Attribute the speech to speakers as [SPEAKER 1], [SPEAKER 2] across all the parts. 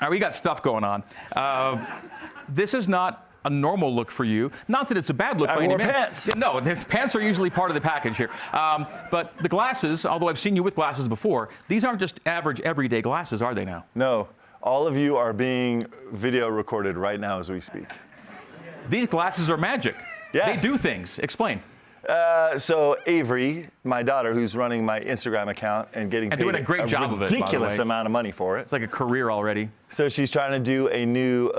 [SPEAKER 1] right, we got stuff going on. This is not a normal look for you. Not that it's a bad look by any means.
[SPEAKER 2] Pants.
[SPEAKER 1] No, pants are usually part of the package here. But the glasses, although I've seen you with glasses before, these aren't just average everyday glasses, are they now?
[SPEAKER 2] No, all of you are being video recorded right now as we speak.
[SPEAKER 1] These glasses are magic.
[SPEAKER 2] Yes.
[SPEAKER 1] They do things. Explain.
[SPEAKER 2] So Avery, my daughter, who's running my Instagram account and getting paid
[SPEAKER 1] doing a great job of it, by the
[SPEAKER 2] ridiculous
[SPEAKER 1] way.
[SPEAKER 2] amount of money for it.
[SPEAKER 1] It's like a career already.
[SPEAKER 2] So she's trying to do a new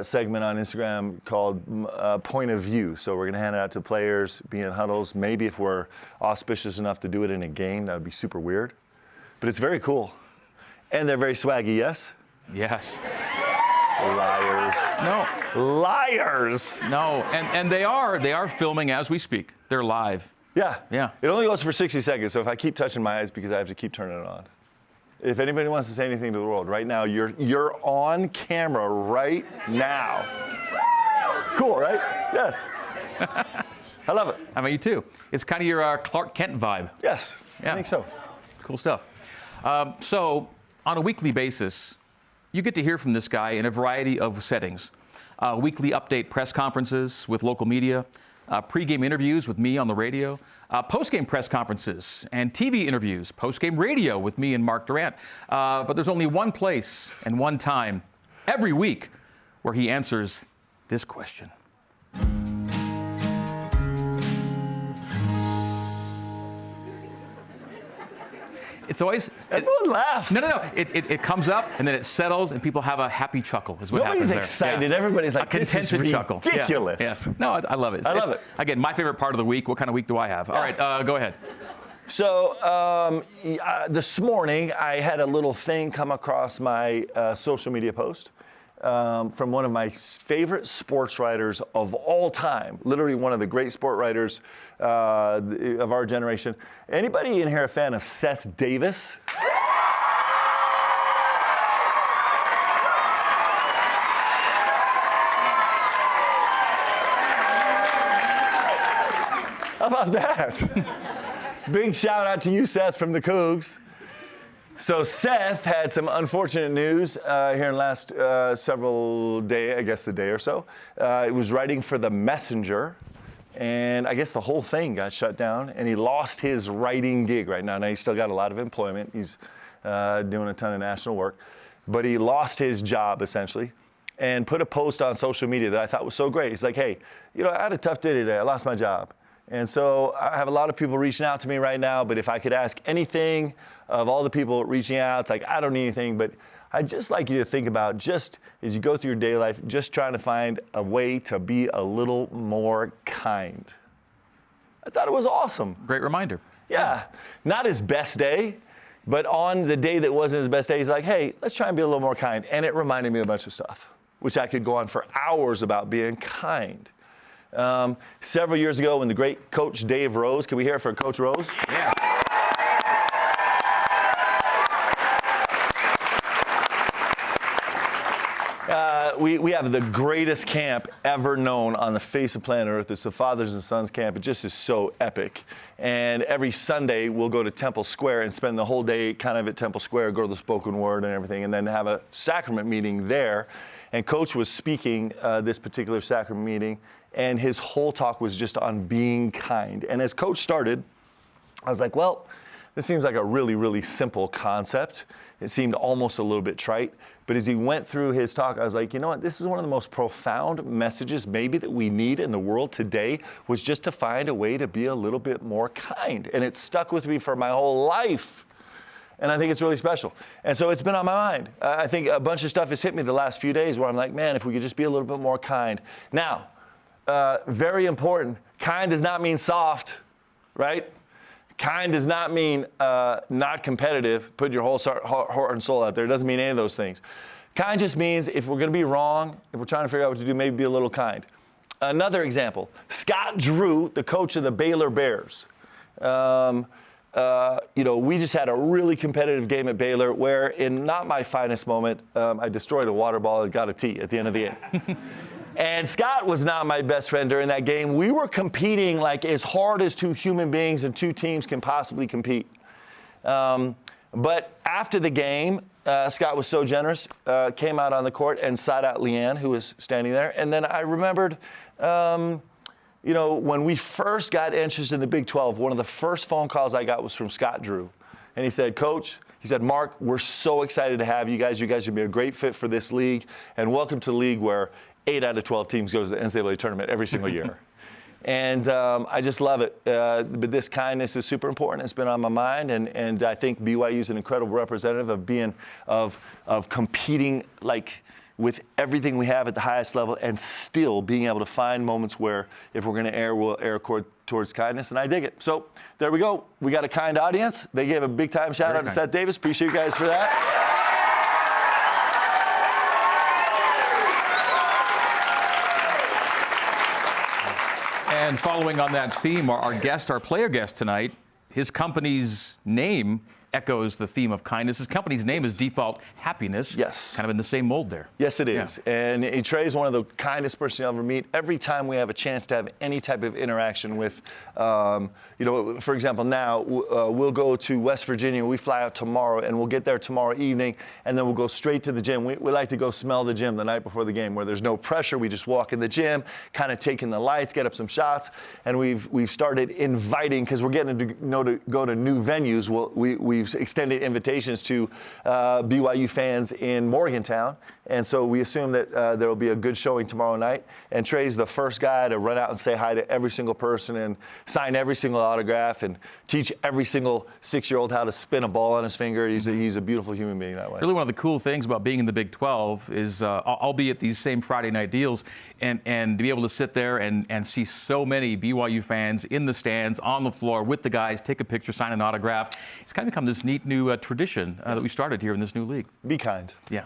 [SPEAKER 2] segment on Instagram called Point of View. So we're going to hand it out to players, be in huddles. Maybe if we're auspicious enough to do it in a game, that would be super weird. But it's very cool. And they're very swaggy, yes?
[SPEAKER 1] Yes.
[SPEAKER 2] Liars.
[SPEAKER 1] No.
[SPEAKER 2] Liars.
[SPEAKER 1] No. And they are filming as we speak. They're live.
[SPEAKER 2] Yeah.
[SPEAKER 1] Yeah.
[SPEAKER 2] It only goes for 60 seconds. So if I keep touching my eyes, because I have to keep turning it on. If anybody wants to say anything to the world right now, you're on camera right now. Cool, right? Yes. I love it.
[SPEAKER 1] I mean, you too. It's kind of your Clark Kent vibe.
[SPEAKER 2] Yes.
[SPEAKER 1] Yeah.
[SPEAKER 2] I think so.
[SPEAKER 1] Cool stuff. So on a weekly basis, you get to hear from this guy in a variety of settings. Weekly update press conferences with local media, pre-game interviews with me on the radio, post-game press conferences and TV interviews, post-game radio with me and Mark Durant. But there's only one place and one time every week where he answers this question. It's always...
[SPEAKER 2] Everyone laughs.
[SPEAKER 1] No. It comes up, and then it settles, and people have a happy chuckle, is what happens there.
[SPEAKER 2] Nobody's excited.
[SPEAKER 1] Yeah.
[SPEAKER 2] Everybody's like,
[SPEAKER 1] a contented chuckle.
[SPEAKER 2] Ridiculous.
[SPEAKER 1] Yeah. No, I love it.
[SPEAKER 2] I love it.
[SPEAKER 1] Again, my favorite part of the week. What kind of week do I have? All right, go ahead.
[SPEAKER 2] So this morning, I had a little thing come across my social media post from one of my favorite sports writers of all time, literally one of the great sport writers of our generation. Anybody in here a fan of Seth Davis? How about that? Big shout out to you, Seth, from the Cougs. So Seth had some unfortunate news here in the last several days, I guess a day or so. He was writing for The Messenger, and I guess the whole thing got shut down, and he lost his writing gig right now. Now he's still got a lot of employment. He's doing a ton of national work, but he lost his job essentially, and put a post on social media that I thought was so great. He's like, hey, you know, I had a tough day today. I lost my job. And so I have a lot of people reaching out to me right now, but if I could ask anything of all the people reaching out, it's like, I don't need anything, but I'd just like you to think about, just as you go through your daily life, just trying to find a way to be a little more kind. I thought it was awesome.
[SPEAKER 1] Great reminder.
[SPEAKER 2] Yeah. Not his best day, but on the day that wasn't his best day, he's like, hey, let's try and be a little more kind. And it reminded me of a bunch of stuff, which I could go on for hours about being kind. Several years ago when the great Coach Dave Rose, can we hear it for Coach Rose?
[SPEAKER 1] Yeah.
[SPEAKER 2] We have the greatest camp ever known on the face of planet Earth. It's the Fathers and Sons camp. It just is so epic. And every Sunday we'll go to Temple Square and spend the whole day kind of at Temple Square, go to the spoken word and everything, and then have a sacrament meeting there. And Coach was speaking this particular sacrament meeting, and his whole talk was just on being kind. And as Coach started, I was like, well, this seems like a really, really simple concept. It seemed almost a little bit trite. But as he went through his talk, I was like, you know what? This is one of the most profound messages maybe that we need in the world today, was just to find a way to be a little bit more kind. And it stuck with me for my whole life. And I think it's really special. And so it's been on my mind. I think a bunch of stuff has hit me the last few days where I'm like, man, if we could just be a little bit more kind. Now, very important, kind does not mean soft, right? Kind does not mean not competitive, put your whole heart and soul out there. It doesn't mean any of those things. Kind just means if we're going to be wrong, if we're trying to figure out what to do, maybe be a little kind. Another example, Scott Drew, the coach of the Baylor Bears. You know, we just had a really competitive game at Baylor where, in not my finest moment, I destroyed a water ball and got a tee at the end of the game. And Scott was not my best friend during that game. We were competing like as hard as two human beings and two teams can possibly compete. But after the game, Scott was so generous, came out on the court and sought out Leanne, who was standing there. And then I remembered, you know, when we first got interested in the Big 12, one of the first phone calls I got was from Scott Drew. And he said, Coach, he said, Mark, we're so excited to have you guys. You guys would be a great fit for this league. And welcome to the league where 8 out of 12 teams go to the NCAA tournament every single year. And I just love it. But this kindness is super important. It's been on my mind. And I think BYU is an incredible representative of being, of competing like with everything we have at the highest level and still being able to find moments where if we're going to err, we'll err towards kindness. And I dig it. So there we go. We got a kind audience. They gave a big time shout out to Seth Davis. Appreciate you guys for that.
[SPEAKER 1] And following on that theme, our player guest tonight, his company's name echoes the theme of kindness. His company's name is Default Happiness.
[SPEAKER 2] Yes.
[SPEAKER 1] Kind of in the same mold there.
[SPEAKER 2] Yes, it is. Yeah. And Trey is one of the kindest person you'll ever meet. Every time we have a chance to have any type of interaction with, you know, for example, now we'll go to West Virginia. We fly out tomorrow, and we'll get there tomorrow evening, and then we'll go straight to the gym. We like to go smell the gym the night before the game, where there's no pressure. We just walk in the gym, kind of take in the lights, get up some shots, and we've started inviting, because we're getting to go to new venues. We've extended invitations to BYU fans in Morgantown, and so we assume that there will be a good showing tomorrow night. And Trey's the first guy to run out and say hi to every single person and sign every single autograph and teach every single 6-year-old how to spin a ball on his finger. He's a beautiful human being that way.
[SPEAKER 1] Really, one of the cool things about being in the Big 12 is, albeit these same Friday night deals, and to be able to sit there and see so many BYU fans in the stands, on the floor with the guys, take a picture, sign an autograph. It's kind of become this neat new tradition that we started here in this new league.
[SPEAKER 2] Be kind.
[SPEAKER 1] Yeah.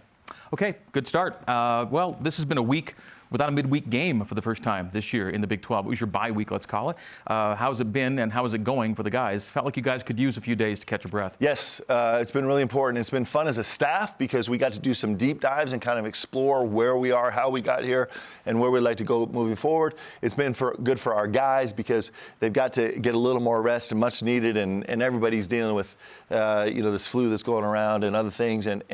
[SPEAKER 1] Okay, good start. Well, this has been a week without a midweek game for the first time this year in the Big 12. It was your bye week, let's call it. How's it been and how is it going for the guys? Felt like you guys could use a few days to catch a breath.
[SPEAKER 2] Yes, it's been really important. It's been fun as a staff because we got to do some deep dives and kind of explore where we are, how we got here, and where we'd like to go moving forward. It's been good for our guys because they've got to get a little more rest and much needed, and everybody's dealing with you know, this flu that's going around and other things, and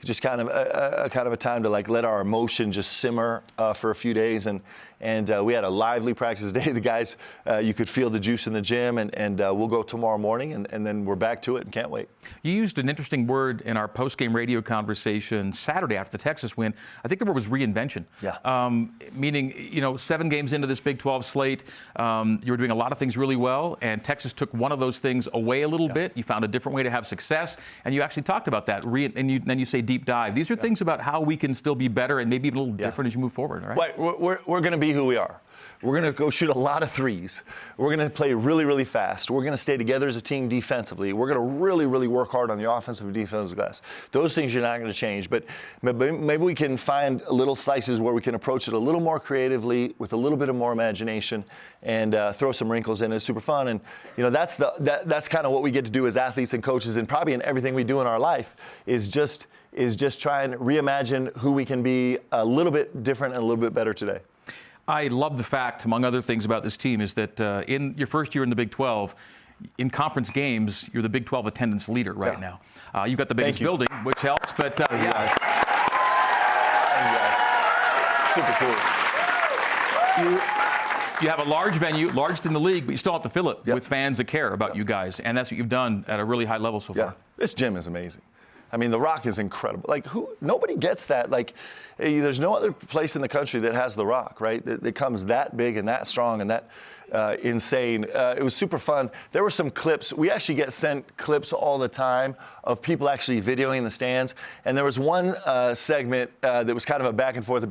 [SPEAKER 2] just kind of a time to like let our emotion just simmer for a few days, and we had a lively practice day. The guys, you could feel the juice in the gym, and we'll go tomorrow morning, and then we're back to it and can't wait.
[SPEAKER 1] You used an interesting word in our post-game radio conversation Saturday after the Texas win. I think the word was reinvention.
[SPEAKER 2] Yeah.
[SPEAKER 1] Meaning, you know, 7 games into this Big 12 slate, you were doing a lot of things really well, and Texas took one of those things away a little bit. You found a different way to have success, and you actually talked about that. And then you say deep dive. These are things about how we can still be better and maybe even a little different as you move forward, right?
[SPEAKER 2] We're going to be who we are. We're going to go shoot a lot of threes. We're going to play really, really fast. We're going to stay together as a team defensively. We're going to really, really work hard on the offensive and defensive glass. Those things are not going to change, but maybe we can find little slices where we can approach it a little more creatively with a little bit of more imagination and throw some wrinkles in. It's super fun, and you know that's kind of what we get to do as athletes and coaches, and probably in everything we do in our life is just try and reimagine who we can be a little bit different and a little bit better today.
[SPEAKER 1] I love the fact, among other things about this team, is that in your first year in the Big 12, in conference games, you're the Big 12 attendance leader right now. You've got the biggest building, which helps, but yeah.
[SPEAKER 2] Super cool.
[SPEAKER 1] You have a large venue, largest in the league, but you still have to fill it with fans that care about you guys, and that's what you've done at a really high level so far.
[SPEAKER 2] This gym is amazing. I mean, the Rock is incredible. Like, nobody gets that. Like, there's no other place in the country that has the Rock, right? That comes that big and that strong and that insane. It was super fun. There were some clips. We actually get sent clips all the time of people actually videoing the stands. And there was one segment that was kind of a back and forth.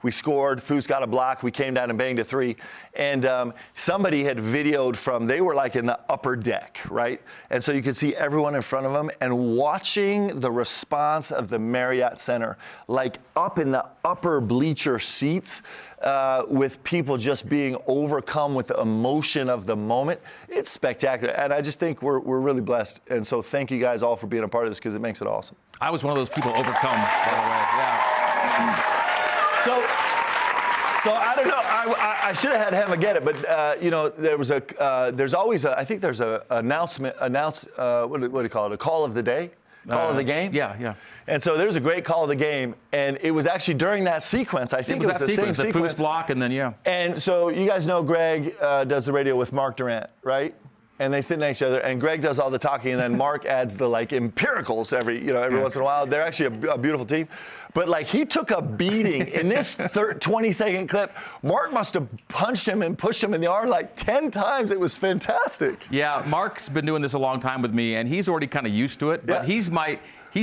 [SPEAKER 2] We scored. Foos got a block. We came down and banged a 3. And somebody had videoed from, they were like in the upper deck, right? And so you could see everyone in front of them and watching the response of the Marriott Center, like up in the upper bleacher seats, with people just being overcome with the emotion of the moment. It's spectacular. And I just think we're really blessed. And so thank you guys all for being a part of this because it makes it awesome.
[SPEAKER 1] I was one of those people overcome, by the way. Yeah.
[SPEAKER 2] So So I don't know. I should have had him get it, but you know, there's always I think there's a announcement. What do you call it? A call of the day. Call of the game?
[SPEAKER 1] Yeah, yeah.
[SPEAKER 2] And so there's a great call of the game, and it was actually during that sequence. I think it was
[SPEAKER 1] that
[SPEAKER 2] the
[SPEAKER 1] sequence,
[SPEAKER 2] same sequence.
[SPEAKER 1] The Foos block, and then, yeah.
[SPEAKER 2] And so you guys know Greg does the radio with Mark Durant, right? And they sit next to each other, and Greg does all the talking, and then Mark adds the like empiricals every once in a while. They're actually a beautiful team. But like he took a beating in this 20-second clip. Mark must have punched him and pushed him in the arm like 10 times. It was fantastic.
[SPEAKER 1] Yeah, Mark's been doing this a long time with me, and he's already kind of used to it. But he's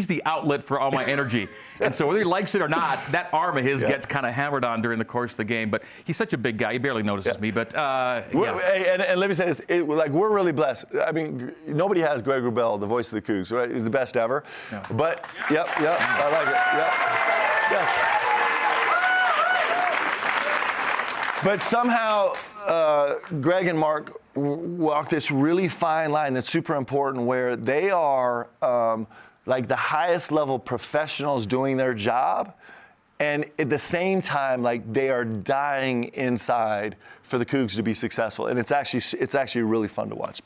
[SPEAKER 1] the outlet for all my energy. And so whether he likes it or not, that arm of his gets kind of hammered on during the course of the game. But he's such a big guy, he barely notices me. But
[SPEAKER 2] and let me say this, we're really blessed. I mean, nobody has Greg Wrubell, the voice of the Cougs, right? He's the best ever. No. But yep, I like it. Yep. Yes. But somehow Greg and Mark walk this really fine line that's super important where they are like the highest level professionals doing their job, and at the same time, like they are dying inside for the Cougs to be successful. And it's actually really fun to watch.